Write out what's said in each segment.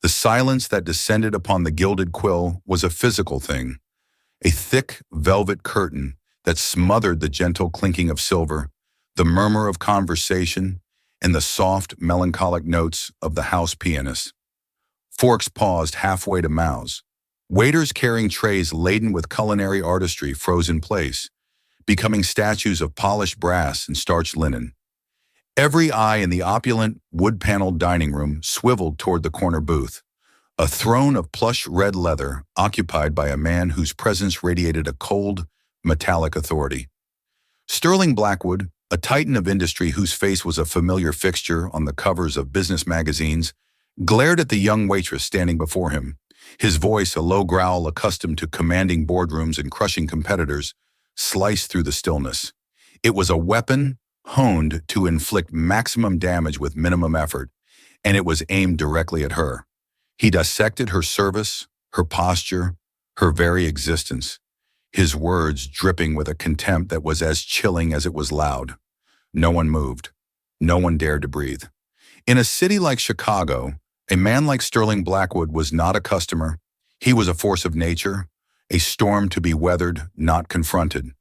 The silence that descended upon the gilded quill was a physical thing, a thick velvet curtain that smothered the gentle clinking of silver, the murmur of conversation, and the soft, melancholic notes of the house pianist. Forks paused halfway to mouths. Waiters carrying trays laden with culinary artistry froze in place, becoming statues of polished brass and starched linen. Every eye in the opulent, wood-paneled dining room swiveled toward the corner booth, a throne of plush red leather occupied by a man whose presence radiated a cold, metallic authority. Sterling Blackwood, a titan of industry whose face was a familiar fixture on the covers of business magazines, glared at the young waitress standing before him, his voice a low growl accustomed to commanding boardrooms and crushing competitors, sliced through the stillness. It was a weapon honed to inflict maximum damage with minimum effort, and it was aimed directly at her. He dissected her service, her posture, her very existence, his words dripping with a contempt that was as chilling as it was loud. No one moved. No one dared to breathe. In a city like Chicago, a man like Sterling Blackwood was not a customer. He was a force of nature, a storm to be weathered, not confronted.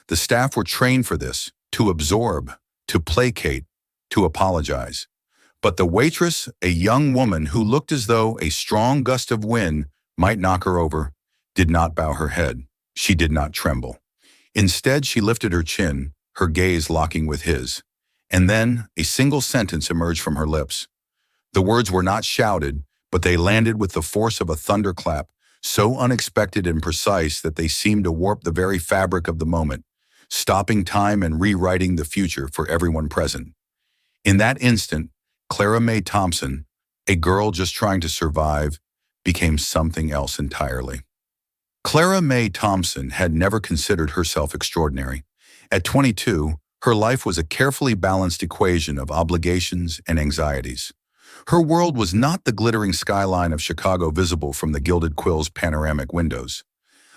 The staff were trained for this, to absorb, to placate, to apologize. But the waitress, a young woman who looked as though a strong gust of wind might knock her over, did not bow her head. She did not tremble. Instead, she lifted her chin, her gaze locking with his. And then a single sentence emerged from her lips. The words were not shouted, but they landed with the force of a thunderclap, so unexpected and precise that they seemed to warp the very fabric of the moment, stopping time and rewriting the future for everyone present. In that instant, Clara Mae Thompson, a girl just trying to survive, became something else entirely. Clara Mae Thompson had never considered herself extraordinary. At 22, her life was a carefully balanced equation of obligations and anxieties. Her world was not the glittering skyline of Chicago visible from the Gilded Quill's panoramic windows,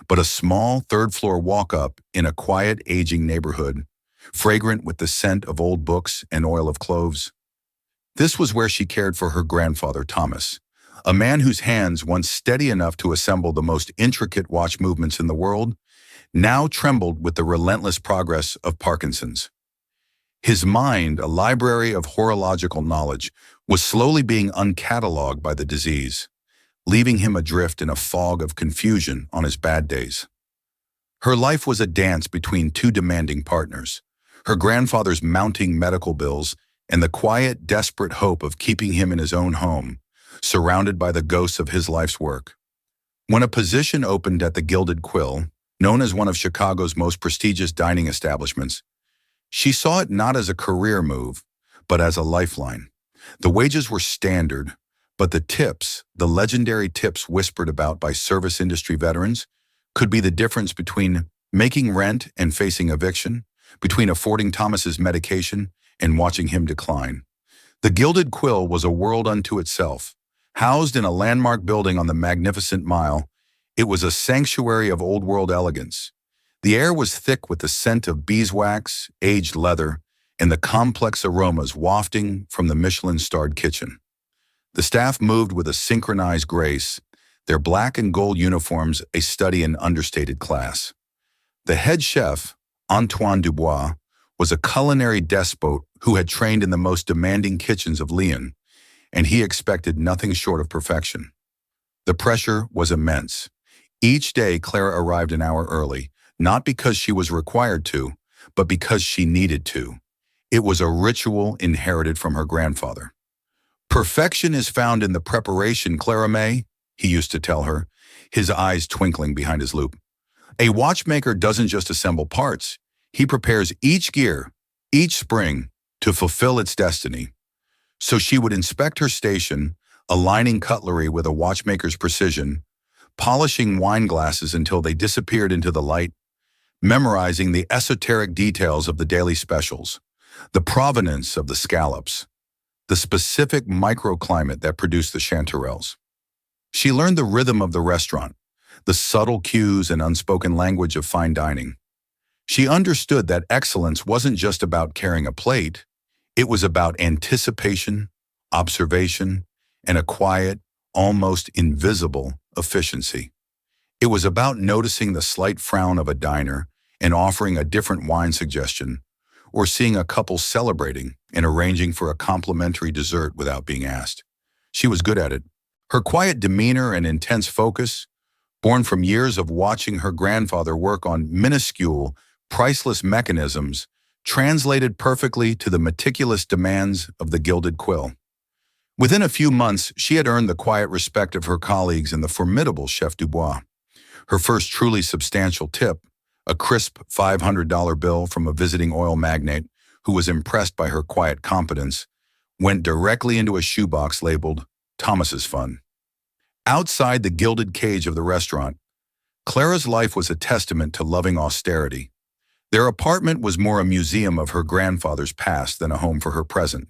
but a small third-floor walk-up in a quiet, aging neighborhood, fragrant with the scent of old books and oil of cloves. This was where she cared for her grandfather, Thomas, a man whose hands, once steady enough to assemble the most intricate watch movements in the world, now trembled with the relentless progress of Parkinson's. His mind, a library of horological knowledge, was slowly being uncatalogued by the disease, leaving him adrift in a fog of confusion on his bad days. Her life was a dance between two demanding partners, her grandfather's mounting medical bills and the quiet, desperate hope of keeping him in his own home, surrounded by the ghosts of his life's work. When a position opened at the Gilded Quill, known as one of Chicago's most prestigious dining establishments, she saw it not as a career move, but as a lifeline. The wages were standard, but the tips, the legendary tips whispered about by service industry veterans, could be the difference between making rent and facing eviction, between affording Thomas's medication and watching him decline. The Gilded Quill was a world unto itself. Housed in a landmark building on the Magnificent Mile, it was a sanctuary of old-world elegance. The air was thick with the scent of beeswax, aged leather, and the complex aromas wafting from the Michelin-starred kitchen. The staff moved with a synchronized grace, their black and gold uniforms a study in understated class. The head chef, Antoine Dubois, was a culinary despot who had trained in the most demanding kitchens of Lyon, and he expected nothing short of perfection. The pressure was immense. Each day, Clara arrived an hour early, not because she was required to, but because she needed to. It was a ritual inherited from her grandfather. "Perfection is found in the preparation, Clara Mae," he used to tell her, his eyes twinkling behind his loupe. "A watchmaker doesn't just assemble parts. He prepares each gear, each spring, to fulfill its destiny." So she would inspect her station, aligning cutlery with a watchmaker's precision, polishing wine glasses until they disappeared into the light, memorizing the esoteric details of the daily specials, the provenance of the scallops, the specific microclimate that produced the chanterelles. She learned the rhythm of the restaurant, the subtle cues and unspoken language of fine dining. She understood that excellence wasn't just about carrying a plate, it was about anticipation, observation, and a quiet, almost invisible efficiency. It was about noticing the slight frown of a diner and offering a different wine suggestion, or seeing a couple celebrating and arranging for a complimentary dessert without being asked. She was good at it. Her quiet demeanor and intense focus, born from years of watching her grandfather work on minuscule, priceless mechanisms, translated perfectly to the meticulous demands of the gilded quill. Within a few months, she had earned the quiet respect of her colleagues and the formidable Chef Dubois. Her first truly substantial tip, a crisp $500 bill from a visiting oil magnate who was impressed by her quiet competence, went directly into a shoebox labeled Thomas's Fun. Outside the gilded cage of the restaurant, Clara's life was a testament to loving austerity. Their apartment was more a museum of her grandfather's past than a home for her present.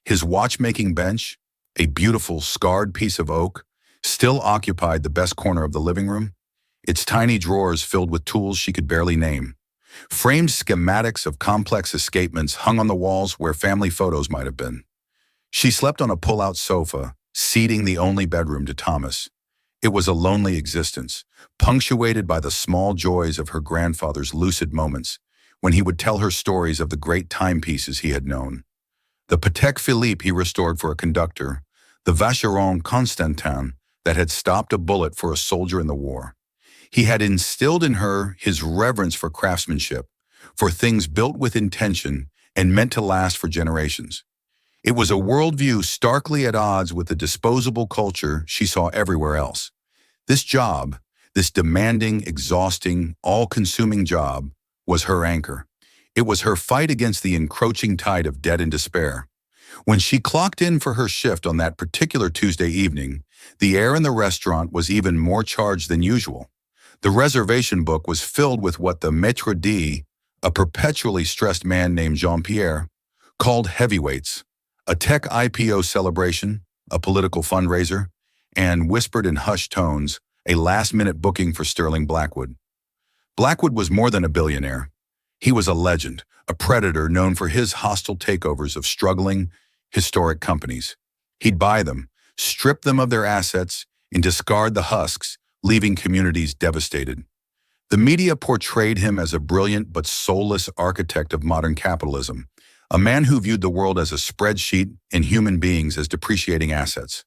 His watchmaking bench, a beautiful scarred piece of oak, still occupied the best corner of the living room, its tiny drawers filled with tools she could barely name. Framed schematics of complex escapements hung on the walls where family photos might have been. She slept on a pull-out sofa, ceding the only bedroom to Thomas. It was a lonely existence, punctuated by the small joys of her grandfather's lucid moments, when he would tell her stories of the great timepieces he had known. The Patek Philippe he restored for a conductor, the Vacheron Constantin that had stopped a bullet for a soldier in the war. He had instilled in her his reverence for craftsmanship, for things built with intention and meant to last for generations. It was a worldview starkly at odds with the disposable culture she saw everywhere else. This job, this demanding, exhausting, all-consuming job, was her anchor. It was her fight against the encroaching tide of debt and despair. When she clocked in for her shift on that particular Tuesday evening, the air in the restaurant was even more charged than usual. The reservation book was filled with what the maître d', a perpetually stressed man named Jean-Pierre, called heavyweights, a tech IPO celebration, a political fundraiser, and, whispered in hushed tones, a last-minute booking for Sterling Blackwood. Blackwood was more than a billionaire. He was a legend, a predator known for his hostile takeovers of struggling, historic companies. He'd buy them, strip them of their assets, and discard the husks, leaving communities devastated. The media portrayed him as a brilliant but soulless architect of modern capitalism, a man who viewed the world as a spreadsheet and human beings as depreciating assets.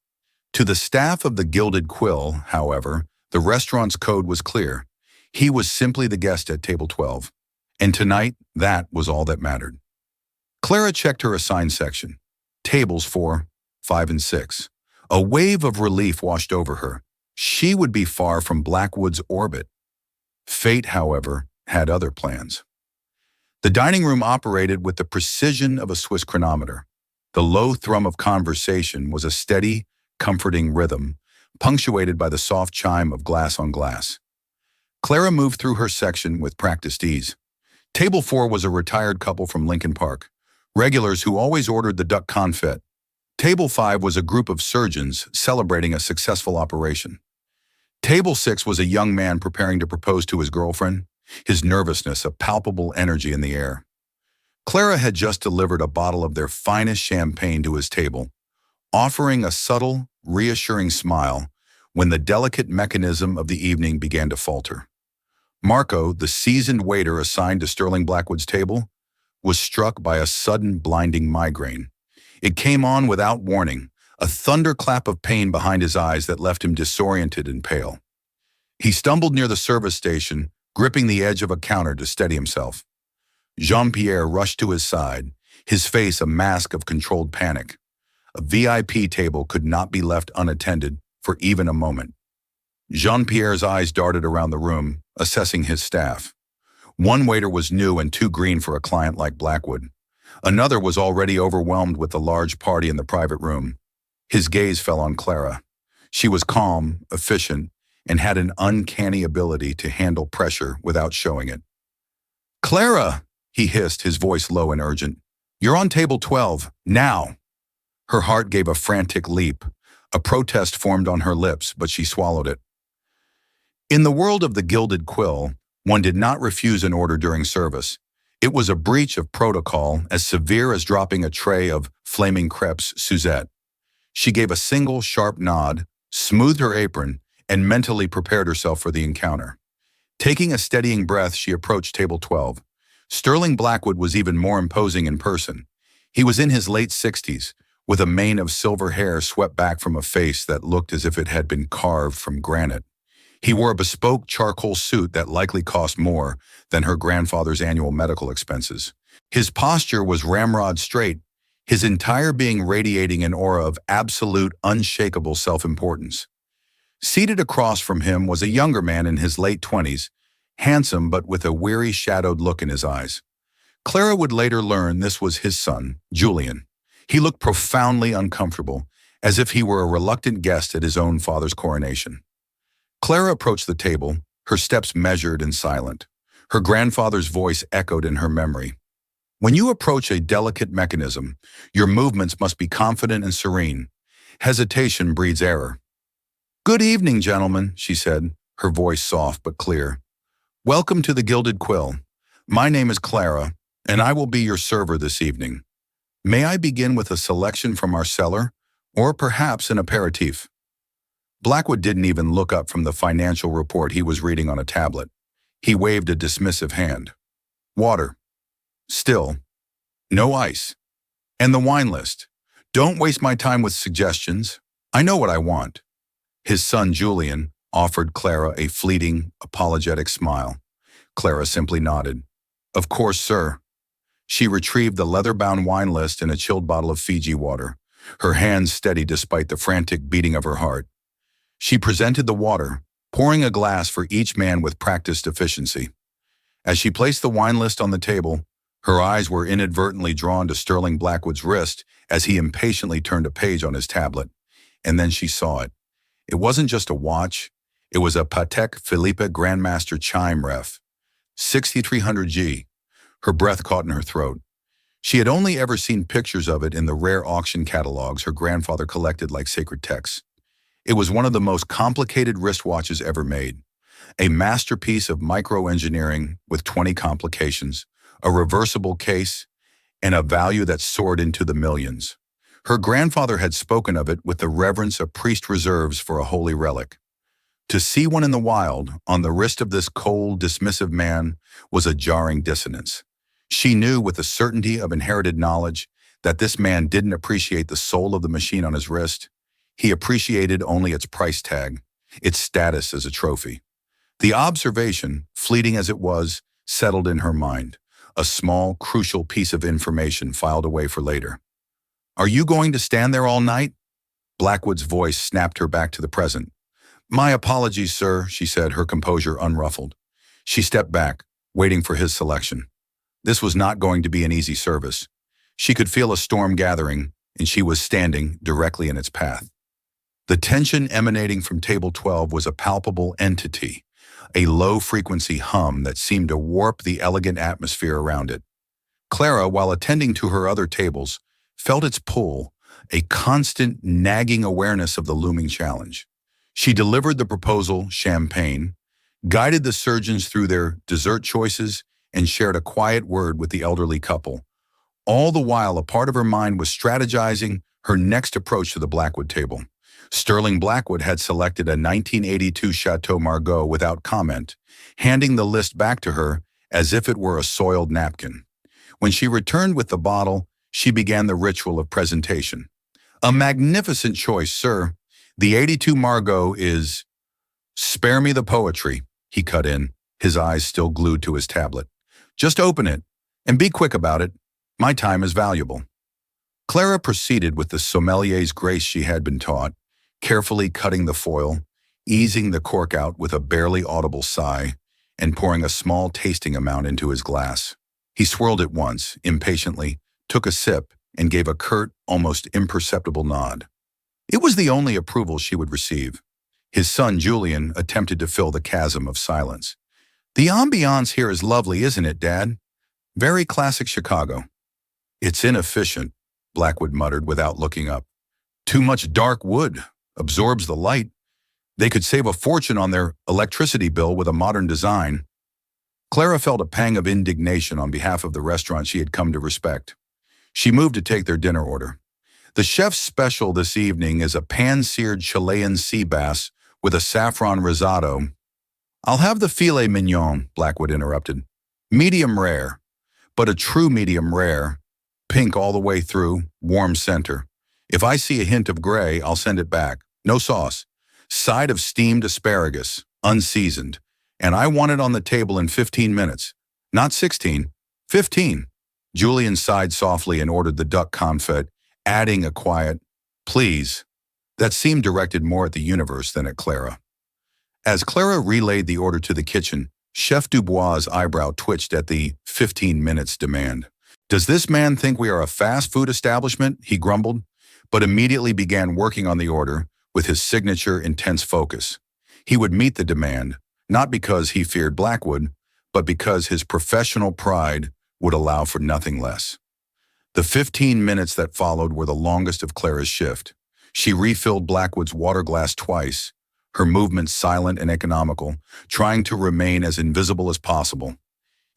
To the staff of the Gilded Quill, however, the restaurant's code was clear. He was simply the guest at table 12. And tonight, that was all that mattered. Clara checked her assigned section, tables 4, 5, and 6. A wave of relief washed over her. She would be far from Blackwood's orbit. Fate, however, had other plans. The dining room operated with the precision of a Swiss chronometer. The low thrum of conversation was a steady, comforting rhythm, punctuated by the soft chime of glass on glass. Clara moved through her section with practiced ease. Table 4 was a retired couple from Lincoln Park, regulars who always ordered the duck confit. Table 5 was a group of surgeons celebrating a successful operation. Table 6 was a young man preparing to propose to his girlfriend, his nervousness a palpable energy in the air. Clara had just delivered a bottle of their finest champagne to his table, offering a subtle, reassuring smile when the delicate mechanism of the evening began to falter. Marco, the seasoned waiter assigned to Sterling Blackwood's table, was struck by a sudden blinding migraine. It came on without warning, a thunderclap of pain behind his eyes that left him disoriented and pale. He stumbled near the service station, gripping the edge of a counter to steady himself. Jean-Pierre rushed to his side, his face a mask of controlled panic. A VIP table could not be left unattended for even a moment. Jean-Pierre's eyes darted around the room, assessing his staff. One waiter was new and too green for a client like Blackwood. Another was already overwhelmed with the large party in the private room. His gaze fell on Clara. She was calm, efficient, and had an uncanny ability to handle pressure without showing it. "Clara!" he hissed, his voice low and urgent. "You're on table 12, now!" Her heart gave a frantic leap. A protest formed on her lips, but she swallowed it. In the world of the Gilded Quill, one did not refuse an order during service. It was a breach of protocol as severe as dropping a tray of flaming crepes Suzette. She gave a single sharp nod, smoothed her apron, and mentally prepared herself for the encounter. Taking a steadying breath, she approached table 12. Sterling Blackwood was even more imposing in person. He was in his late 60s, with a mane of silver hair swept back from a face that looked as if it had been carved from granite. He wore a bespoke charcoal suit that likely cost more than her grandfather's annual medical expenses. His posture was ramrod straight, his entire being radiating an aura of absolute, unshakable self-importance. Seated across from him was a younger man in his late 20s, handsome but with a weary, shadowed look in his eyes. Clara would later learn this was his son, Julian. He looked profoundly uncomfortable, as if he were a reluctant guest at his own father's coronation. Clara approached the table, her steps measured and silent. Her grandfather's voice echoed in her memory. When you approach a delicate mechanism, your movements must be confident and serene. Hesitation breeds error. "Good evening, gentlemen," she said, her voice soft but clear. "Welcome to the Gilded Quill. My name is Clara, and I will be your server this evening. May I begin with a selection from our cellar, or perhaps an aperitif?" Blackwood didn't even look up from the financial report he was reading on a tablet. He waved a dismissive hand. "Water. Still. No ice. And the wine list. Don't waste my time with suggestions. I know what I want." His son Julian offered Clara a fleeting, apologetic smile. Clara simply nodded. "Of course, sir." She retrieved the leather-bound wine list and a chilled bottle of Fiji water, her hands steady despite the frantic beating of her heart. She presented the water, pouring a glass for each man with practiced efficiency. As she placed the wine list on the table, her eyes were inadvertently drawn to Sterling Blackwood's wrist as he impatiently turned a page on his tablet. And then she saw it. It wasn't just a watch, it was a Patek Philippe Grandmaster Chime Ref, 6300G. Her breath caught in her throat. She had only ever seen pictures of it in the rare auction catalogs her grandfather collected like sacred texts. It was one of the most complicated wristwatches ever made, a masterpiece of microengineering with 20 complications, a reversible case, and a value that soared into the millions. Her grandfather had spoken of it with the reverence a priest reserves for a holy relic. To see one in the wild, on the wrist of this cold, dismissive man, was a jarring dissonance. She knew with the certainty of inherited knowledge that this man didn't appreciate the soul of the machine on his wrist. He appreciated only its price tag, its status as a trophy. The observation, fleeting as it was, settled in her mind, a small, crucial piece of information filed away for later. "Are you going to stand there all night?" Blackwood's voice snapped her back to the present. "My apologies, sir," she said, her composure unruffled. She stepped back, waiting for his selection. This was not going to be an easy service. She could feel a storm gathering, and she was standing directly in its path. The tension emanating from table 12 was a palpable entity, a low-frequency hum that seemed to warp the elegant atmosphere around it. Clara, while attending to her other tables, felt its pull, a constant, nagging awareness of the looming challenge. She delivered the proposal champagne, guided the surgeons through their dessert choices, and shared a quiet word with the elderly couple. All the while, a part of her mind was strategizing her next approach to the Blackwood table. Sterling Blackwood had selected a 1982 Chateau Margaux without comment, handing the list back to her as if it were a soiled napkin. When she returned with the bottle, she began the ritual of presentation. "A magnificent choice, sir. The 82 Margaux is—" "Spare me the poetry," he cut in, his eyes still glued to his tablet. "Just open it, and be quick about it. My time is valuable." Clara proceeded with the sommelier's grace she had been taught, carefully cutting the foil, easing the cork out with a barely audible sigh, and pouring a small tasting amount into his glass. He swirled it once, impatiently, took a sip, and gave a curt, almost imperceptible nod. It was the only approval she would receive. His son Julian attempted to fill the chasm of silence. "The ambiance here is lovely, isn't it, Dad? Very classic Chicago." "It's inefficient," Blackwood muttered without looking up. "Too much dark wood. Absorbs the light. They could save a fortune on their electricity bill with a modern design." Clara felt a pang of indignation on behalf of the restaurant she had come to respect. She moved to take their dinner order. The chef's special this evening is a pan-seared Chilean sea bass with a saffron risotto. I'll have the filet mignon, Blackwood interrupted. Medium rare, but a true medium rare. Pink all the way through, warm center. If I see a hint of gray, I'll send it back. No sauce. Side of steamed asparagus, unseasoned. And I want it on the table in 15 minutes. Not 16, 15. Julian sighed softly and ordered the duck confit, adding a quiet, please, that seemed directed more at the universe than at Clara. As Clara relayed the order to the kitchen, Chef Dubois' eyebrow twitched at the 15 minutes demand. Does this man think we are a fast food establishment? He grumbled, but immediately began working on the order with his signature intense focus. He would meet the demand, not because he feared Blackwood, but because his professional pride would allow for nothing less. The 15 minutes that followed were the longest of Clara's shift. She refilled Blackwood's water glass twice, her movements silent and economical, trying to remain as invisible as possible.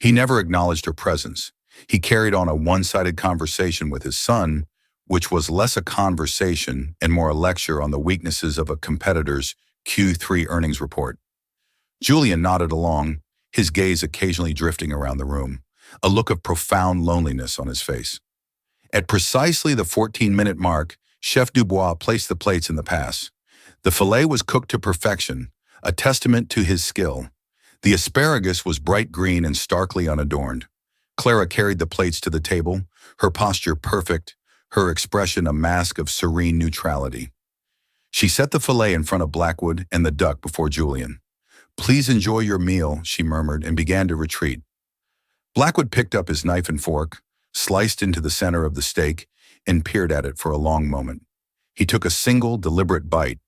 He never acknowledged her presence. He carried on a one-sided conversation with his son, which was less a conversation and more a lecture on the weaknesses of a competitor's Q3 earnings report. Julian nodded along, his gaze occasionally drifting around the room, a look of profound loneliness on his face. At precisely the 14-minute mark, Chef Dubois placed the plates in the pass. The filet was cooked to perfection, a testament to his skill. The asparagus was bright green and starkly unadorned. Clara carried the plates to the table, her posture perfect, her expression a mask of serene neutrality. She set the filet in front of Blackwood and the duck before Julian. Please enjoy your meal, she murmured and began to retreat. Blackwood picked up his knife and fork, sliced into the center of the steak, and peered at it for a long moment. He took a single, deliberate bite.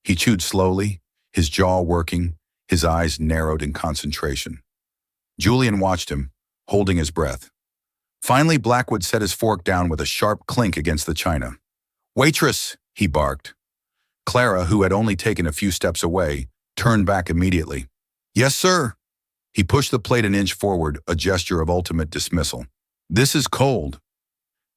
He chewed slowly, his jaw working, his eyes narrowed in concentration. Julian watched him, holding his breath. Finally, Blackwood set his fork down with a sharp clink against the china. "Waitress," he barked. Clara, who had only taken a few steps away, turned back immediately. "Yes, sir." He pushed the plate an inch forward, a gesture of ultimate dismissal. "This is cold."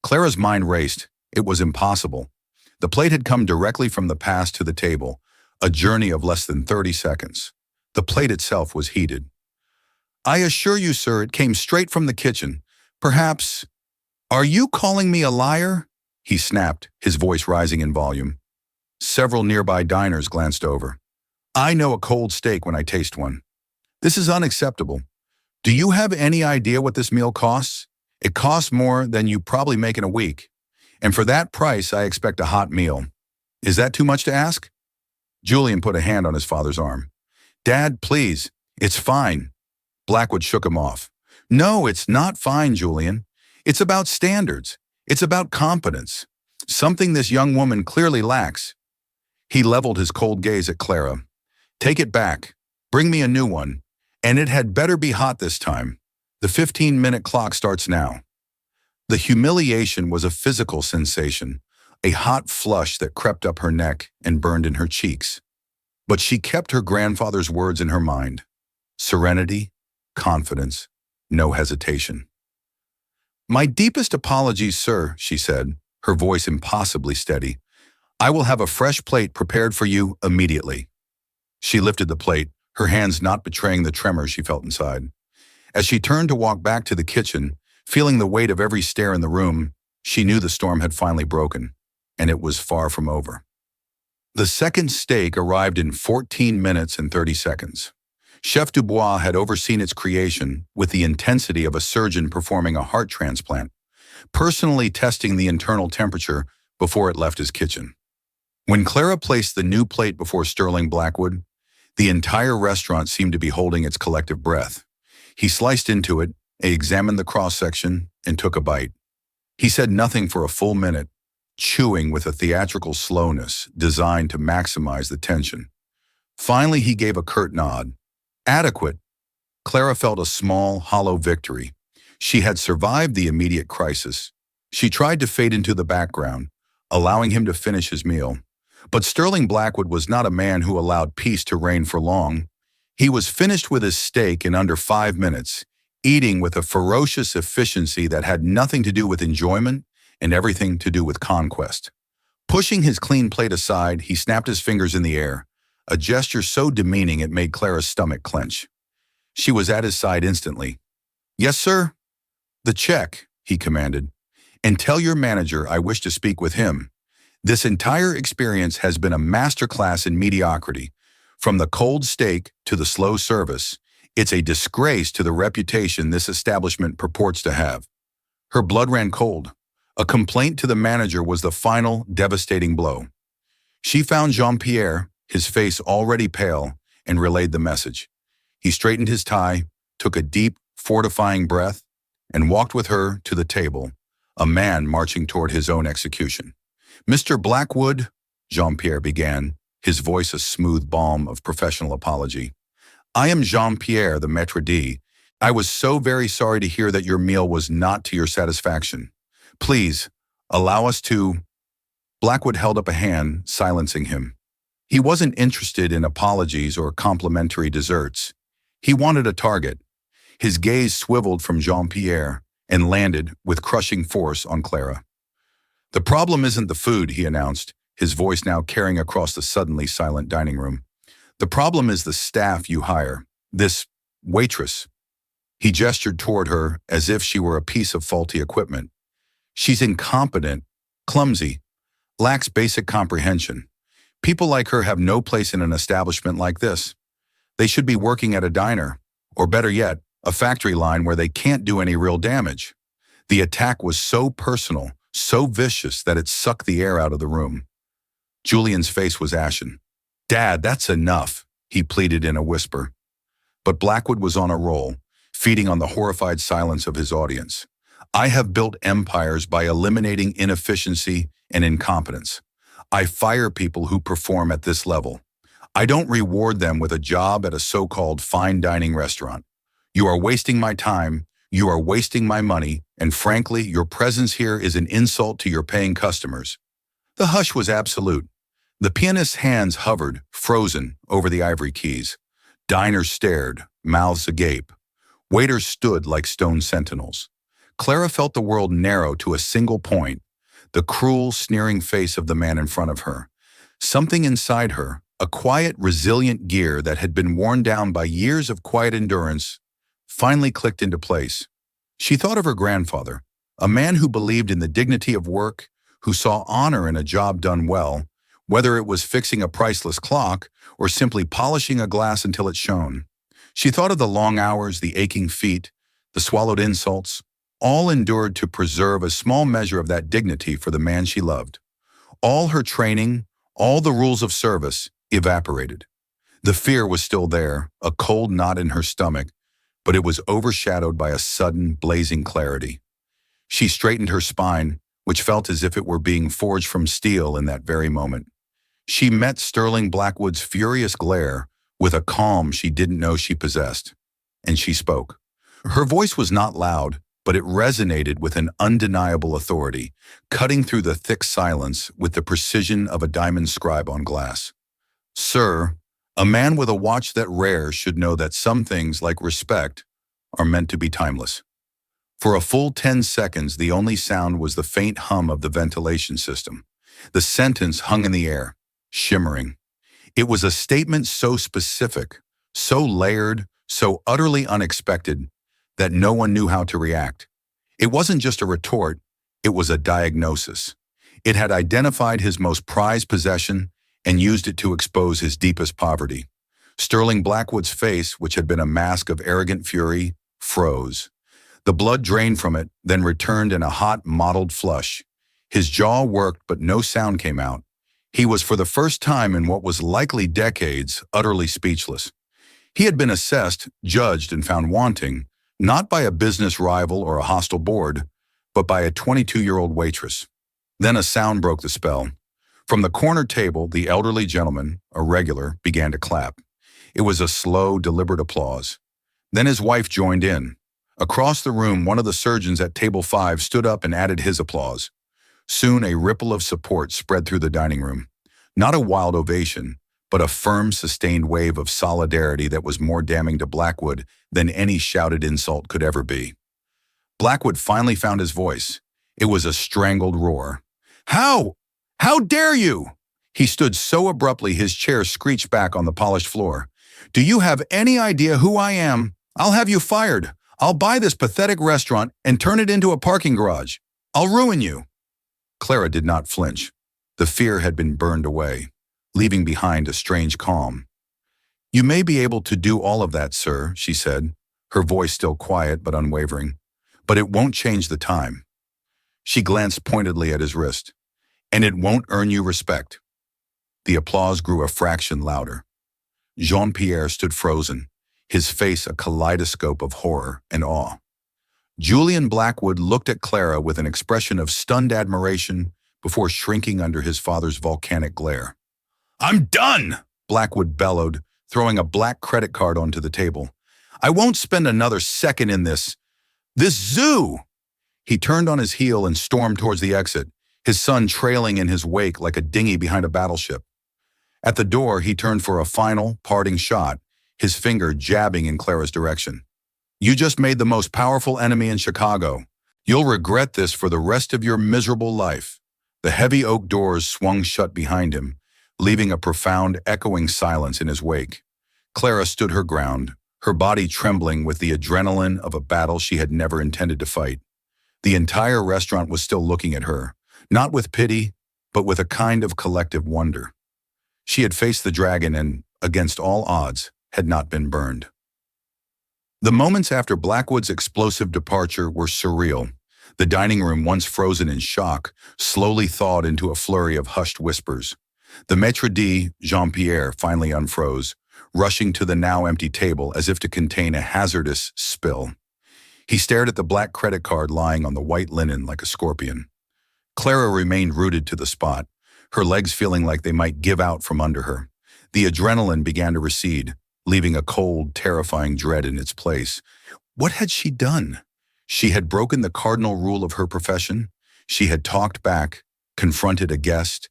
Clara's mind raced. It was impossible. The plate had come directly from the pass to the table, a journey of less than 30 seconds. The plate itself was heated. "I assure you, sir, it came straight from the kitchen. Perhaps—" "Are you calling me a liar?" he snapped, his voice rising in volume. Several nearby diners glanced over. "I know a cold steak when I taste one. This is unacceptable. Do you have any idea what this meal costs? It costs more than you probably make in a week. And for that price, I expect a hot meal. Is that too much to ask?" Julian put a hand on his father's arm. "Dad, please. It's fine." Blackwood shook him off. "No, it's not fine, Julian. It's about standards. It's about competence. Something this young woman clearly lacks." He leveled his cold gaze at Clara. "Take it back. Bring me a new one. And it had better be hot this time. The 15-minute clock starts now." The humiliation was a physical sensation, a hot flush that crept up her neck and burned in her cheeks. But she kept her grandfather's words in her mind. Serenity, confidence, no hesitation. "My deepest apologies, sir," she said, her voice impossibly steady. "I will have a fresh plate prepared for you immediately." She lifted the plate, her hands not betraying the tremor she felt inside. As she turned to walk back to the kitchen, feeling the weight of every stare in the room, she knew the storm had finally broken, and it was far from over. The second steak arrived in 14 minutes and 30 seconds. Chef Dubois had overseen its creation with the intensity of a surgeon performing a heart transplant, personally testing the internal temperature before it left his kitchen. When Clara placed the new plate before Sterling Blackwood, the entire restaurant seemed to be holding its collective breath. He sliced into it, examined the cross-section, and took a bite. He said nothing for a full minute, chewing with a theatrical slowness designed to maximize the tension. Finally, he gave a curt nod. Adequate. Clara felt a small, hollow victory. She had survived the immediate crisis. She tried to fade into the background, allowing him to finish his meal. But Sterling Blackwood was not a man who allowed peace to reign for long. He was finished with his steak in under 5 minutes, eating with a ferocious efficiency that had nothing to do with enjoyment and everything to do with conquest. Pushing his clean plate aside, he snapped his fingers in the air, a gesture so demeaning it made Clara's stomach clench. She was at his side instantly. "Yes, sir?" "The check," he commanded. "And tell your manager I wish to speak with him. This entire experience has been a masterclass in mediocrity. From the cold steak to the slow service, it's a disgrace to the reputation this establishment purports to have." Her blood ran cold. A complaint to the manager was the final, devastating blow. She found Jean-Pierre, his face already pale, and relayed the message. He straightened his tie, took a deep, fortifying breath, and walked with her to the table, a man marching toward his own execution. "Mr. Blackwood," Jean-Pierre began, his voice a smooth balm of professional apology. "I am Jean-Pierre, the maître d'. I was so very sorry to hear that your meal was not to your satisfaction. Please, allow us to—" Blackwood held up a hand, silencing him. He wasn't interested in apologies or complimentary desserts. He wanted a target. His gaze swiveled from Jean-Pierre and landed with crushing force on Clara. "The problem isn't the food," he announced, his voice now carrying across the suddenly silent dining room. "The problem is the staff you hire, this waitress." He gestured toward her as if she were a piece of faulty equipment. "She's incompetent, clumsy, lacks basic comprehension. People like her have no place in an establishment like this. They should be working at a diner, or better yet, a factory line where they can't do any real damage." The attack was so personal, so vicious that it sucked the air out of the room. Julian's face was ashen. "Dad, that's enough," he pleaded in a whisper. But Blackwood was on a roll, feeding on the horrified silence of his audience. "I have built empires by eliminating inefficiency and incompetence. I fire people who perform at this level. I don't reward them with a job at a so-called fine dining restaurant. You are wasting my time, you are wasting my money, and frankly, your presence here is an insult to your paying customers." The hush was absolute. The pianist's hands hovered, frozen, over the ivory keys. Diners stared, mouths agape. Waiters stood like stone sentinels. Clara felt the world narrow to a single point, the cruel, sneering face of the man in front of her. Something inside her, a quiet, resilient gear that had been worn down by years of quiet endurance, finally clicked into place. She thought of her grandfather, a man who believed in the dignity of work, who saw honor in a job done well, whether it was fixing a priceless clock or simply polishing a glass until it shone. She thought of the long hours, the aching feet, the swallowed insults, all endured to preserve a small measure of that dignity for the man she loved. All her training, all the rules of service, evaporated. The fear was still there, a cold knot in her stomach, but it was overshadowed by a sudden, blazing clarity. She straightened her spine, which felt as if it were being forged from steel in that very moment. She met Sterling Blackwood's furious glare with a calm she didn't know she possessed, and she spoke. Her voice was not loud, but it resonated with an undeniable authority, cutting through the thick silence with the precision of a diamond scribe on glass. "Sir, a man with a watch that wears should know that some things, like respect, are meant to be timeless." For a full 10 seconds, the only sound was the faint hum of the ventilation system. The sentence hung in the air, shimmering. It was a statement so specific, so layered, so utterly unexpected, that no one knew how to react. It wasn't just a retort, it was a diagnosis. It had identified his most prized possession and used it to expose his deepest poverty. Sterling Blackwood's face, which had been a mask of arrogant fury, froze. The blood drained from it, then returned in a hot, mottled flush. His jaw worked, but no sound came out. He was, for the first time in what was likely decades, utterly speechless. He had been assessed, judged, and found wanting, not by a business rival or a hostile board, but by a 22-year-old waitress. Then a sound broke the spell. From the corner table, the elderly gentleman, a regular, began to clap. It was a slow, deliberate applause. Then his wife joined in. Across the room, one of the surgeons at table 5 stood up and added his applause. Soon a ripple of support spread through the dining room. Not a wild ovation, but a firm, sustained wave of solidarity that was more damning to Blackwood than any shouted insult could ever be. Blackwood finally found his voice. It was a strangled roar. "How? How dare you? He stood so abruptly his chair screeched back on the polished floor. Do you have any idea who I am? I'll have you fired. I'll buy this pathetic restaurant and turn it into a parking garage. I'll ruin you. Clara did not flinch. The fear had been burned away, leaving behind a strange calm. You may be able to do all of that, sir, she said, her voice still quiet but unwavering. But it won't change the time. She glanced pointedly at his wrist. And it won't earn you respect. The applause grew a fraction louder. Jean-Pierre stood frozen, his face a kaleidoscope of horror and awe. Julian Blackwood looked at Clara with an expression of stunned admiration before shrinking under his father's volcanic glare. I'm done, Blackwood bellowed, throwing a black credit card onto the table. I won't spend another second in this zoo. He turned on his heel and stormed towards the exit, his son trailing in his wake like a dinghy behind a battleship. At the door, he turned for a final, parting shot, his finger jabbing in Clara's direction. You just made the most powerful enemy in Chicago. You'll regret this for the rest of your miserable life. The heavy oak doors swung shut behind him, leaving a profound, echoing silence in his wake. Clara stood her ground, her body trembling with the adrenaline of a battle she had never intended to fight. The entire restaurant was still looking at her, not with pity, but with a kind of collective wonder. She had faced the dragon and, against all odds, had not been burned. The moments after Blackwood's explosive departure were surreal. The dining room, once frozen in shock, slowly thawed into a flurry of hushed whispers. The maitre d', Jean-Pierre, finally unfroze, rushing to the now empty table as if to contain a hazardous spill. He stared at the black credit card lying on the white linen like a scorpion. Clara remained rooted to the spot, her legs feeling like they might give out from under her. The adrenaline began to recede, leaving a cold, terrifying dread in its place. What had she done? She had broken the cardinal rule of her profession. She had talked back, confronted a guest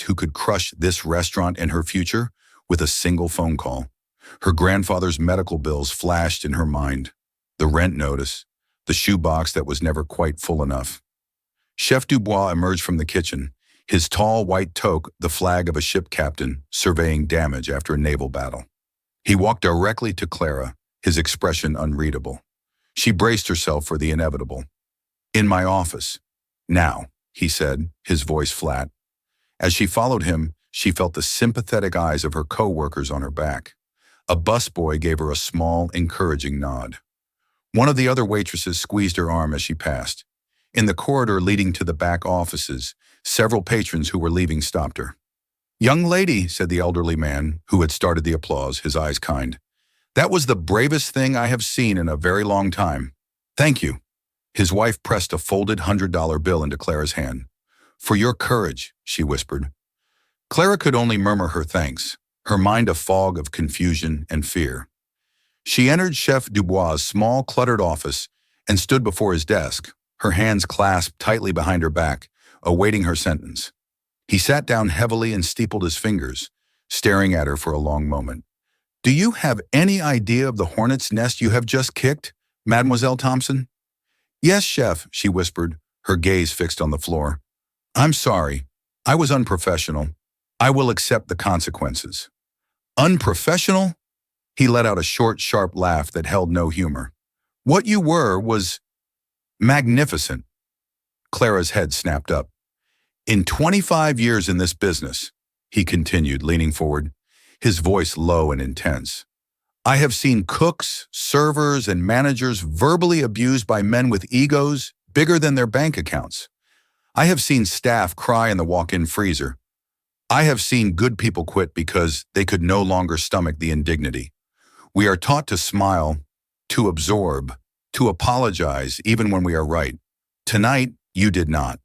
who could crush this restaurant and her future with a single phone call. Her grandfather's medical bills flashed in her mind. The rent notice, the shoebox that was never quite full enough. Chef Dubois emerged from the kitchen, his tall white toque the flag of a ship captain surveying damage after a naval battle. He walked directly to Clara, his expression unreadable. She braced herself for the inevitable. In my office. Now, he said, his voice flat. As she followed him, she felt the sympathetic eyes of her co-workers on her back. A busboy gave her a small, encouraging nod. One of the other waitresses squeezed her arm as she passed. In the corridor leading to the back offices, several patrons who were leaving stopped her. Young lady, said the elderly man, who had started the applause, his eyes kind. That was the bravest thing I have seen in a very long time. Thank you. His wife pressed a folded $100 bill into Clara's hand. For your courage, she whispered. Clara could only murmur her thanks, her mind a fog of confusion and fear. She entered Chef Dubois' small, cluttered office and stood before his desk, her hands clasped tightly behind her back, awaiting her sentence. He sat down heavily and steepled his fingers, staring at her for a long moment. Do you have any idea of the hornet's nest you have just kicked, Mademoiselle Thompson? Yes, chef, she whispered, her gaze fixed on the floor. I'm sorry. I was unprofessional. I will accept the consequences. Unprofessional? He let out a short, sharp laugh that held no humor. What you were was magnificent. Clara's head snapped up. In 25 years in this business, he continued, leaning forward, his voice low and intense, I have seen cooks, servers, and managers verbally abused by men with egos bigger than their bank accounts. I have seen staff cry in the walk-in freezer. I have seen good people quit because they could no longer stomach the indignity. We are taught to smile, to absorb, to apologize even when we are right. Tonight, you did not.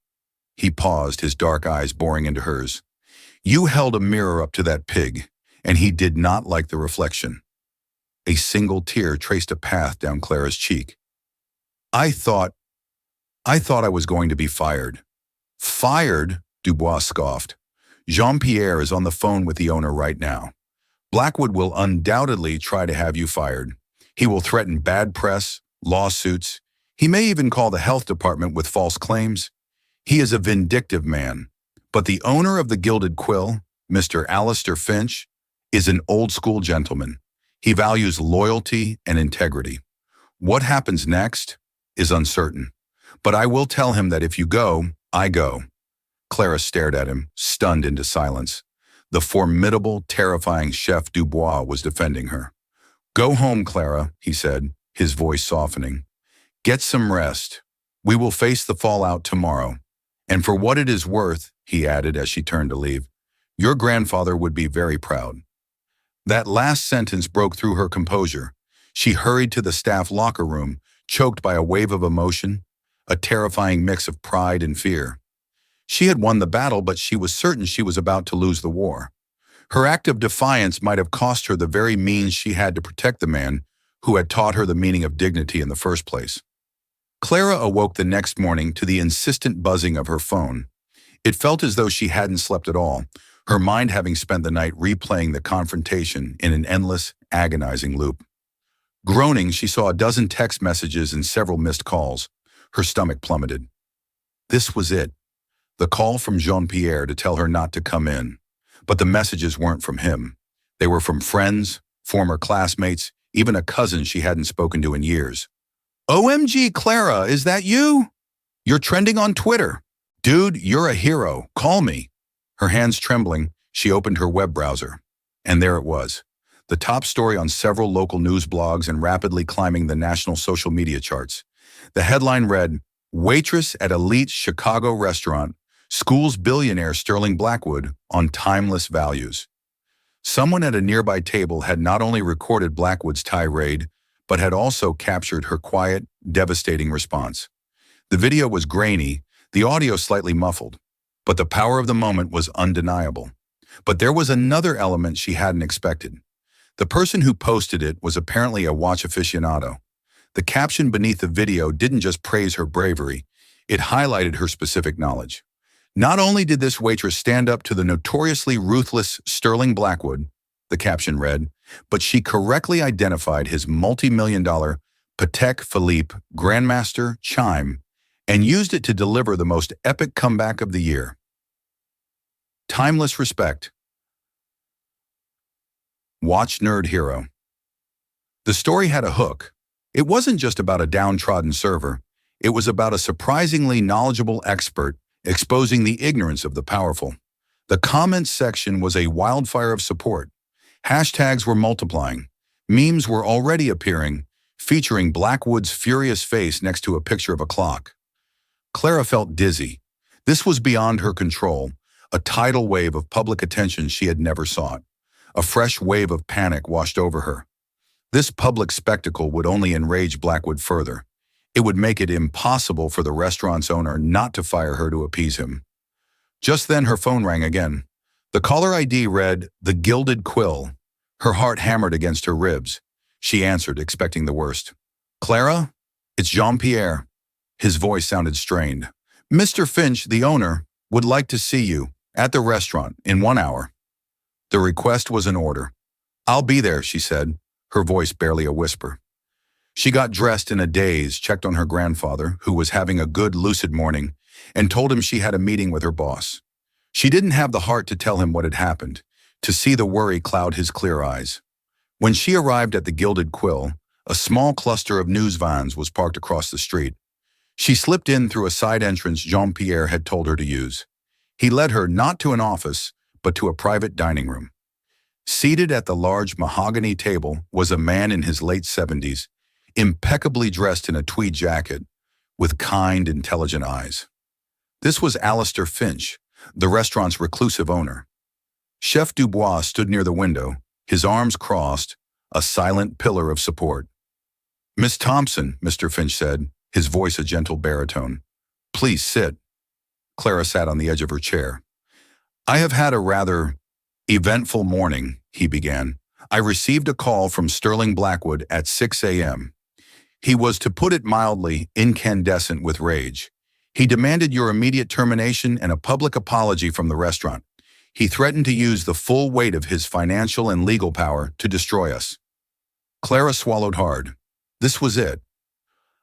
He paused, his dark eyes boring into hers. You held a mirror up to that pig, and he did not like the reflection. A single tear traced a path down Clara's cheek. I thought I was going to be fired. Fired? Dubois scoffed. Jean-Pierre is on the phone with the owner right now. Blackwood will undoubtedly try to have you fired. He will threaten bad press, lawsuits. He may even call the health department with false claims. He is a vindictive man, But the owner of the Gilded Quill, Mr. Alistair Finch, is an old-school gentleman. He values loyalty and integrity. What happens next is uncertain. But I will tell him that if you go, I go. Clara stared at him, stunned into silence. The formidable, terrifying Chef Dubois was defending her. Go home, Clara, he said, his voice softening. Get some rest. We will face the fallout tomorrow. And for what it is worth, he added as she turned to leave, your grandfather would be very proud. That last sentence broke through her composure. She hurried to the staff locker room, choked by a wave of emotion, a terrifying mix of pride and fear. She had won the battle, but she was certain she was about to lose the war. Her act of defiance might have cost her the very means she had to protect the man who had taught her the meaning of dignity in the first place. Clara awoke the next morning to the insistent buzzing of her phone. It felt as though she hadn't slept at all, her mind having spent the night replaying the confrontation in an endless, agonizing loop. Groaning, she saw a dozen text messages and several missed calls. Her stomach plummeted. This was it. The call from Jean-Pierre to tell her not to come in. But the messages weren't from him. They were from friends, former classmates, even a cousin she hadn't spoken to in years. OMG, Clara, is that you? You're trending on Twitter. Dude, you're a hero. Call me. Her hands trembling, she opened her web browser. And there it was. The top story on several local news blogs and rapidly climbing the national social media charts. The headline read, Waitress at elite Chicago restaurant schools billionaire Sterling Blackwood on timeless values. Someone at a nearby table had not only recorded Blackwood's tirade, but had also captured her quiet, devastating response. The video was grainy, the audio slightly muffled, but the power of the moment was undeniable. But there was another element she hadn't expected. The person who posted it was apparently a watch aficionado. The caption beneath the video didn't just praise her bravery, it highlighted her specific knowledge. Not only did this waitress stand up to the notoriously ruthless Sterling Blackwood, the caption read, but she correctly identified his multi-million-dollar Patek Philippe Grandmaster chime and used it to deliver the most epic comeback of the year. Timeless respect. Watch Nerd Hero. The story had a hook. It wasn't just about a downtrodden server. It was about a surprisingly knowledgeable expert exposing the ignorance of the powerful. The comments section was a wildfire of support. Hashtags were multiplying. Memes were already appearing, featuring Blackwood's furious face next to a picture of a clock. Clara felt dizzy. This was beyond her control, a tidal wave of public attention she had never sought. A fresh wave of panic washed over her. This public spectacle would only enrage Blackwood further. It would make it impossible for the restaurant's owner not to fire her to appease him. Just then her phone rang again. The caller ID read, The Gilded Quill. Her heart hammered against her ribs. She answered, expecting the worst. Clara? It's Jean-Pierre. His voice sounded strained. Mr. Finch, the owner, would like to see you at the restaurant in 1 hour. The request was an order. I'll be there, she said, her voice barely a whisper. She got dressed in a daze, checked on her grandfather, who was having a good lucid morning, and told him she had a meeting with her boss. She didn't have the heart to tell him what had happened, to see the worry cloud his clear eyes. When she arrived at the Gilded Quill, a small cluster of news vans was parked across the street. She slipped in through a side entrance Jean-Pierre had told her to use. He led her not to an office, but to a private dining room. Seated at the large mahogany table was a man in his late 70s, impeccably dressed in a tweed jacket, with kind, intelligent eyes. This was Alistair Finch, the restaurant's reclusive owner. Chef Dubois stood near the window, his arms crossed, a silent pillar of support. Miss Thompson, Mr. Finch said, his voice a gentle baritone. Please sit. Clara sat on the edge of her chair. I have had a rather eventful morning, he began. I received a call from Sterling Blackwood at 6 a.m. He was, to put it mildly, incandescent with rage. He demanded your immediate termination and a public apology from the restaurant. He threatened to use the full weight of his financial and legal power to destroy us. Clara swallowed hard. This was it.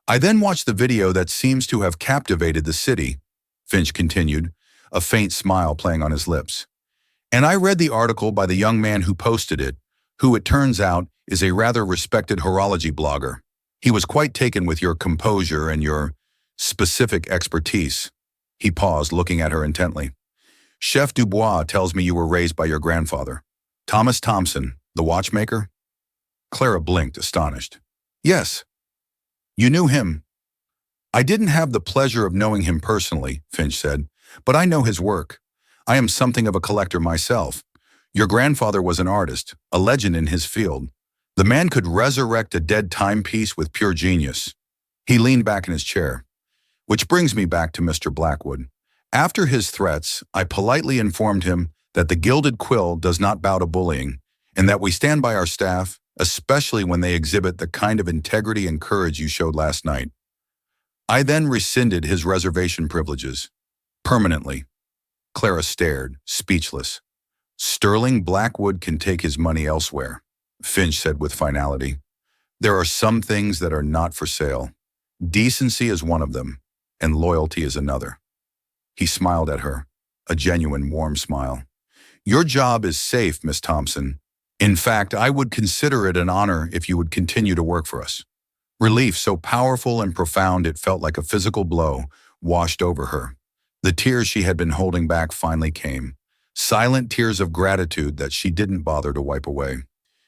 I then watched the video that seems to have captivated the city, Finch continued, a faint smile playing on his lips. And I read the article by the young man who posted it, who it turns out is a rather respected horology blogger. He was quite taken with your composure and your specific expertise. He paused, looking at her intently. Chef Dubois tells me you were raised by your grandfather. Thomas Thompson, the watchmaker? Clara blinked, astonished. Yes. You knew him. I didn't have the pleasure of knowing him personally, Finch said, but I know his work. I am something of a collector myself. Your grandfather was an artist, a legend in his field. The man could resurrect a dead timepiece with pure genius. He leaned back in his chair. Which brings me back to Mr. Blackwood. After his threats, I politely informed him that the Gilded Quill does not bow to bullying, and that we stand by our staff, especially when they exhibit the kind of integrity and courage you showed last night. I then rescinded his reservation privileges. Permanently. Clara stared, speechless. Sterling Blackwood can take his money elsewhere, Finch said with finality. There are some things that are not for sale. Decency is one of them, and loyalty is another. He smiled at her, a genuine warm smile. Your job is safe, Miss Thompson. In fact, I would consider it an honor if you would continue to work for us. Relief so powerful and profound it felt like a physical blow washed over her. The tears she had been holding back finally came, silent tears of gratitude that she didn't bother to wipe away.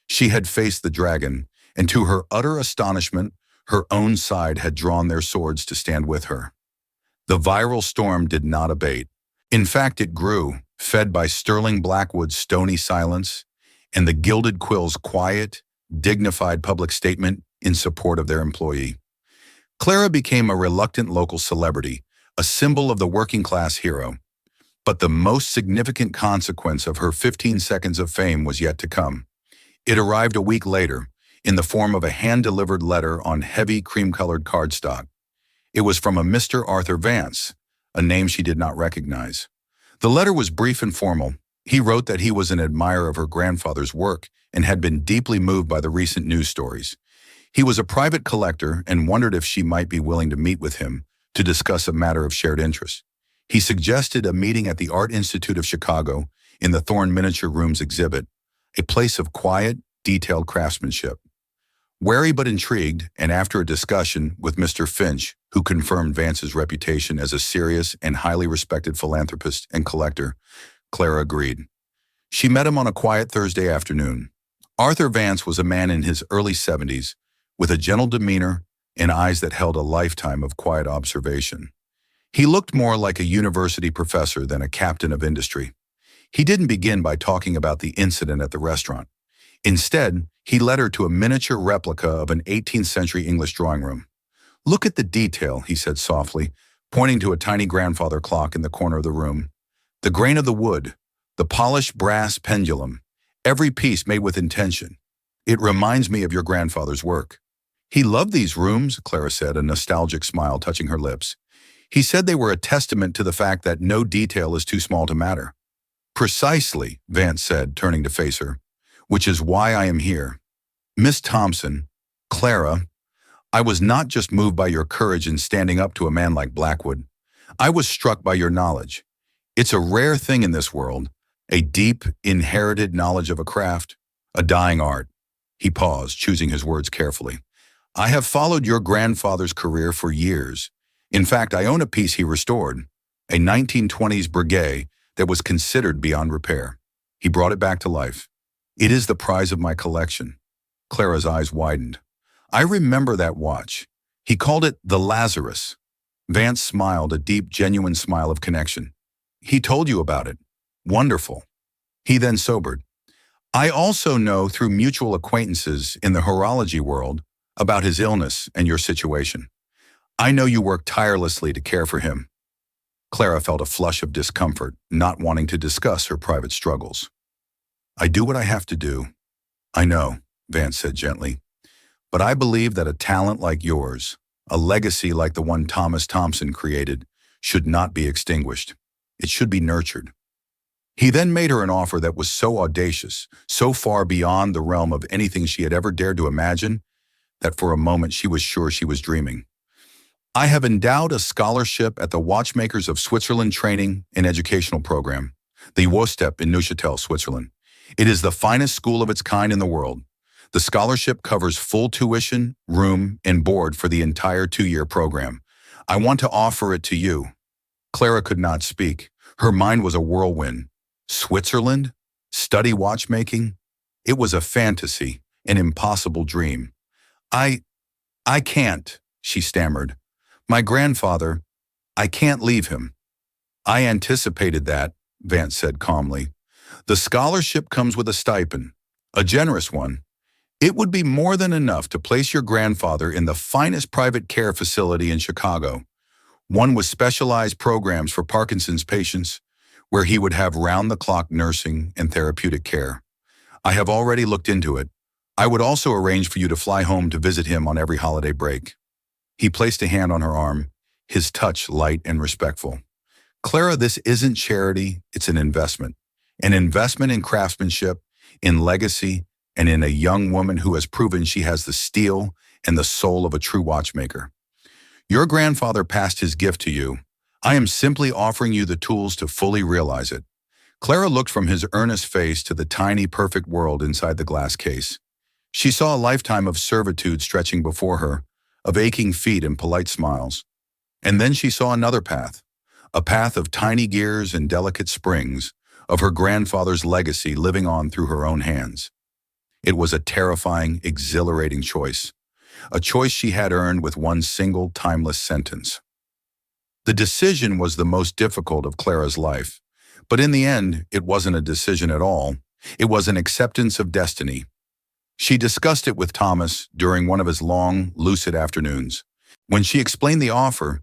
She had faced the dragon, and to her utter astonishment, her own side had drawn their swords to stand with her. The viral storm did not abate. In fact, it grew, fed by Sterling Blackwood's stony silence and the Gilded Quill's quiet, dignified public statement in support of their employee. Clara became a reluctant local celebrity, a symbol of the working-class hero. But the most significant consequence of her 15 seconds of fame was yet to come. It arrived a week later, in the form of a hand-delivered letter on heavy cream-colored cardstock. It was from a Mr. Arthur Vance, a name she did not recognize. The letter was brief and formal. He wrote that he was an admirer of her grandfather's work and had been deeply moved by the recent news stories. He was a private collector and wondered if she might be willing to meet with him to discuss a matter of shared interest. He suggested a meeting at the Art Institute of Chicago in the Thorne Miniature Rooms exhibit, a place of quiet, detailed craftsmanship. Wary but intrigued, and after a discussion with Mr. Finch, who confirmed Vance's reputation as a serious and highly respected philanthropist and collector, Clara agreed. She met him on a quiet Thursday afternoon. Arthur Vance was a man in his early 70s, with a gentle demeanor and eyes that held a lifetime of quiet observation. He looked more like a university professor than a captain of industry. He didn't begin by talking about the incident at the restaurant. Instead, he led her to a miniature replica of an 18th century English drawing room. Look at the detail, he said softly, pointing to a tiny grandfather clock in the corner of the room. The grain of the wood, the polished brass pendulum, every piece made with intention. It reminds me of your grandfather's work. He loved these rooms, Clara said, a nostalgic smile touching her lips. He said they were a testament to the fact that no detail is too small to matter. Precisely, Vance said, turning to face her, which is why I am here. Miss Thompson, Clara, I was not just moved by your courage in standing up to a man like Blackwood. I was struck by your knowledge. It's a rare thing in this world, a deep, inherited knowledge of a craft, a dying art. He paused, choosing his words carefully. I have followed your grandfather's career for years. In fact, I own a piece he restored, a 1920s Breguet that was considered beyond repair. He brought it back to life. It is the prize of my collection. Clara's eyes widened. I remember that watch. He called it the Lazarus. Vance smiled, a deep, genuine smile of connection. He told you about it. Wonderful. He then sobered. I also know through mutual acquaintances in the horology world about his illness and your situation. I know you work tirelessly to care for him. Clara felt a flush of discomfort, not wanting to discuss her private struggles. I do what I have to do. I know, Vance said gently. But I believe that a talent like yours, a legacy like the one Thomas Thompson created, should not be extinguished. It should be nurtured. He then made her an offer that was so audacious, so far beyond the realm of anything she had ever dared to imagine, that for a moment she was sure she was dreaming. I have endowed a scholarship at the Watchmakers of Switzerland Training and Educational Program, the WOSTEP in Neuchâtel, Switzerland. It is the finest school of its kind in the world. The scholarship covers full tuition, room, and board for the entire 2-year program. I want to offer it to you. Clara could not speak. Her mind was a whirlwind. Switzerland? Study watchmaking? It was a fantasy, an impossible dream. I can't, she stammered. My grandfather, I can't leave him. I anticipated that, Vance said calmly. The scholarship comes with a stipend, a generous one. It would be more than enough to place your grandfather in the finest private care facility in Chicago, one with specialized programs for Parkinson's patients, where he would have round-the-clock nursing and therapeutic care. I have already looked into it. I would also arrange for you to fly home to visit him on every holiday break. He placed a hand on her arm, his touch light and respectful. Clara, this isn't charity, it's an investment. An investment in craftsmanship, in legacy, and in a young woman who has proven she has the steel and the soul of a true watchmaker. Your grandfather passed his gift to you. I am simply offering you the tools to fully realize it. Clara looked from his earnest face to the tiny, perfect world inside the glass case. She saw a lifetime of servitude stretching before her, of aching feet and polite smiles. And then she saw another path, a path of tiny gears and delicate springs, of her grandfather's legacy living on through her own hands. It was a terrifying, exhilarating choice, a choice she had earned with one single, timeless sentence. The decision was the most difficult of Clara's life, but in the end, it wasn't a decision at all. It was an acceptance of destiny. She discussed it with Thomas during one of his long, lucid afternoons. When she explained the offer,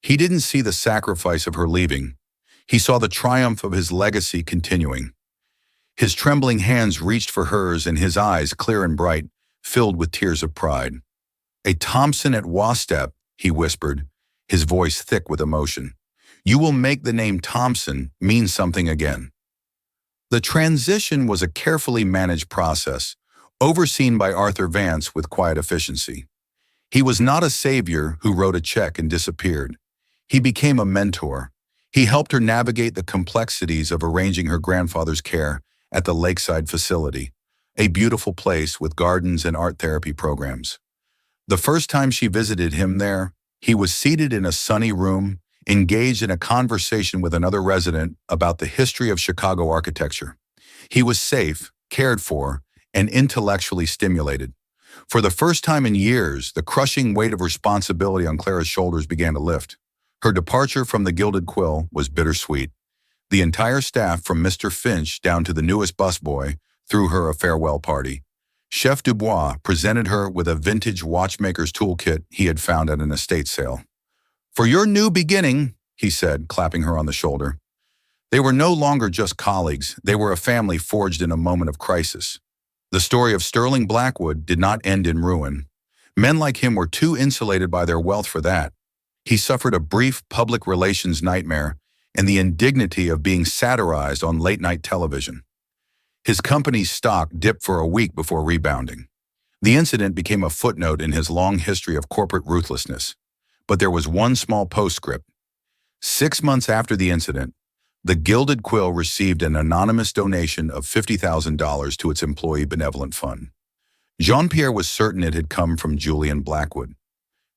he didn't see the sacrifice of her leaving. He saw the triumph of his legacy continuing. His trembling hands reached for hers and his eyes, clear and bright, filled with tears of pride. A Thompson at WOSTEP, he whispered, his voice thick with emotion. You will make the name Thompson mean something again. The transition was a carefully managed process, overseen by Arthur Vance with quiet efficiency. He was not a savior who wrote a check and disappeared. He became a mentor. He helped her navigate the complexities of arranging her grandfather's care at the Lakeside facility, a beautiful place with gardens and art therapy programs. The first time she visited him there, he was seated in a sunny room, engaged in a conversation with another resident about the history of Chicago architecture. He was safe, cared for, and intellectually stimulated. For the first time in years, the crushing weight of responsibility on Clara's shoulders began to lift. Her departure from the Gilded Quill was bittersweet. The entire staff, from Mr. Finch down to the newest busboy, threw her a farewell party. Chef Dubois presented her with a vintage watchmaker's toolkit he had found at an estate sale. For your new beginning, he said, clapping her on the shoulder. They were no longer just colleagues, they were a family forged in a moment of crisis. The story of Sterling Blackwood did not end in ruin. Men like him were too insulated by their wealth for that. He suffered a brief public relations nightmare and the indignity of being satirized on late-night television. His company's stock dipped for a week before rebounding. The incident became a footnote in his long history of corporate ruthlessness. But there was one small postscript. 6 months after the incident, the Gilded Quill received an anonymous donation of $50,000 to its employee benevolent fund. Jean-Pierre was certain it had come from Julian Blackwood.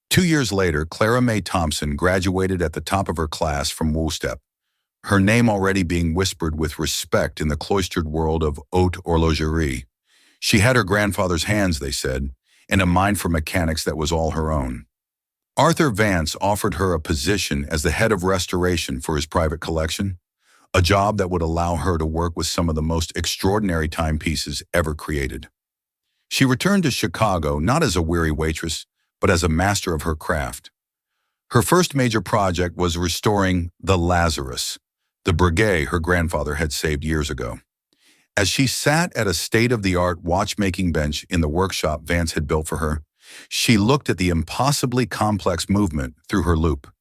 2 years later, Clara May Thompson graduated at the top of her class from WOSTEP, her name already being whispered with respect in the cloistered world of haute horlogerie. She had her grandfather's hands, they said, and a mind for mechanics that was all her own. Arthur Vance offered her a position as the head of restoration for his private collection, a job that would allow her to work with some of the most extraordinary timepieces ever created. She returned to Chicago not as a weary waitress, but as a master of her craft. Her first major project was restoring the Lazarus, the Breguet her grandfather had saved years ago. As she sat at a state-of-the-art watchmaking bench in the workshop Vance had built for her, she looked at the impossibly complex movement through her loupe.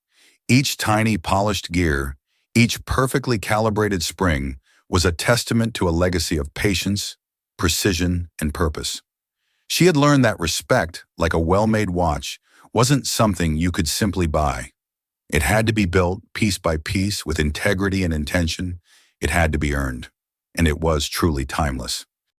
Each tiny polished gear, each perfectly calibrated spring was a testament to a legacy of patience, precision, and purpose. She had learned that respect, like a well-made watch, wasn't something you could simply buy. It had to be built piece by piece with integrity and intention. It had to be earned. And it was truly timeless.